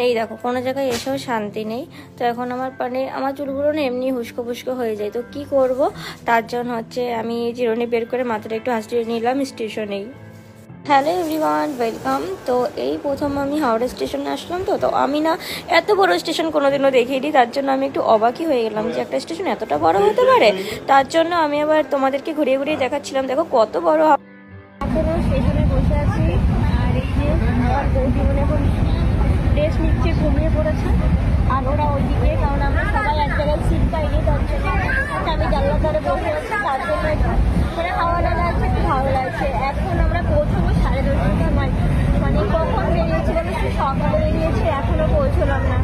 নেই, দেখো কোনো জায়গায় এসেও শান্তি নেই। তো এখন আমার চুলগুলো না এমনি হুস্কো ফুস্কো হয়ে যায়। তো কি করব, তার জন্য হচ্ছে আমি চিরুনি বের করে মাথাটা একটু হাসিয়ে নিলাম স্টেশনেই। Hello everyone, welcome. তো এই প্রথম আমি হাওড়া স্টেশনে আসলাম। তো আমি না এত বড় স্টেশন কোনোদিনও দেখিনি, তার জন্য আমি একটু অবাকই হয়ে গেলাম যে একটা স্টেশন এতটা বড় হতে পারে। তার জন্য আমি আবার তোমাদেরকে ঘুরিয়ে ঘুরিয়ে দেখাচ্ছিলাম, দেখো কত বড়। এখনো স্টেশনে বসে আছি, আর এই যে আমার বৌদি মনে এখন রেস্ট নিচ্ছে, ঘুমিয়ে পড়েছে। আর ওরা ওইদিকে, কারণ আমরা সবাই এক জায়গায় সিট পাইনি, তার জন্য আমি জানলার ধারে বসে আছি। তার জন্য একটু মানে হাওয়া লাগা আছে, একটু ভালো লাগছে। এখন আমরা পৌঁছবো 10:30টার, মানে কখন বেরিয়েছিলাম, একটু সকালে বেরিয়েছি, এখনো পৌঁছলাম না।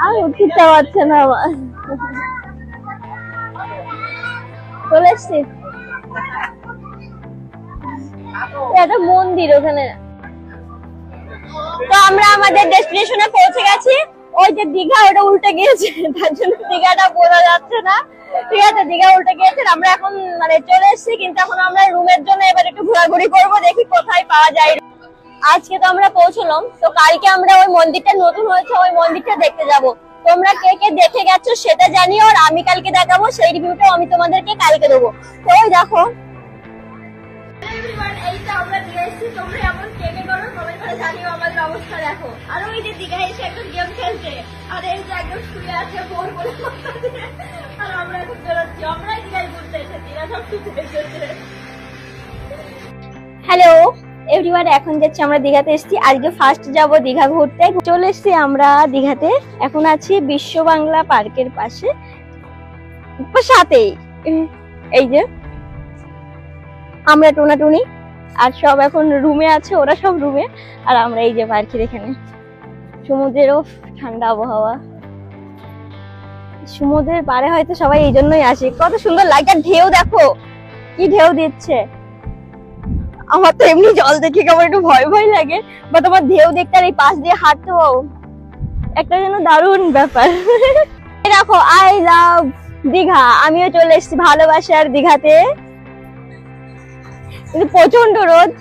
আমি উঠতে পারছে না, আমার চলে এসছি। একটা মন্দির ওখানে। তো আমরা আমাদের ডেস্টিনেশনে পৌঁছে গেছি। ওই যে দীঘা, ওটা উল্টে গিয়েছে, তার জন্য দীঘাটা বোঝা যাচ্ছে না। ঠিক আছে, দীঘা উল্টে গিয়েছে। আমরা এখন মানে চলে এসেছি, কিন্তু এখন আমরা রুমের জন্য এবার একটু ঘোরাঘুরি করবো, দেখি কোথায় পাওয়া যায়। আজকে তো আমরা পৌঁছলাম, তো কালকে আমরা ওই মন্দিরটা নতুন হয়েছে, ওই মন্দিরটা দেখতে যাব। তোমরা কে কে দেখে গেছো সেটা জানিও, আর আমি কালকে দেখাবো, সেই রিভিউটাও আমি তোমাদেরকে কালকে দেবো। তো ওই দেখো, এইটা আমরা দিয়ে এসেছি। তোমরা এমন কে কে করো কমেন্ট করে জানিও আমাদের অবস্থা দেখো। আর ওই যে দীঘা এসে একদম গেম খেলছে, আর এই যে একদম শুয়ে আছে বোর করে। আর আমরা এখন বেরোচ্ছি, আমরাই দীঘায় ঘুরতে এসেছি, এরা সব কিছু দেখেছে। হ্যালো এভরিওয়ান, এখন যাচ্ছি আমরা দীঘাতে এসেছি। আজকে ফার্স্ট যাব দীঘা ঘুরতে। চলে এসেছি আমরা দীঘাতে, এখন আছি বিশ্ব বাংলা পার্কের পাশে, সাথেই এই যে আমরা টোনাটুনি আর সব এখন রুমে আছে, ওরা সব রুমে, আর আমরা এই যে পার্কের এখানে। সমুদ্রেরও ঠান্ডা আবহাওয়া, সমুদ্রের পাড়ে হয়তো সবাই এই জন্যই আসে। কত সুন্দর লাগে, ঢেউ দেখো কি ঢেউ দিচ্ছে। আমার তো এমনি জল দেখে কেমন একটু ভয় ভয় লাগে, বা তোমার ঢেউ দেখতে আর এই পাশ দিয়ে হাঁটতেও একটা যেন দারুণ ব্যাপার। দেখো, আই লাভ দীঘা, আমিও চলে এসেছি ভালোবাসার দীঘাতে। কিন্তু প্রচন্ড রোদ।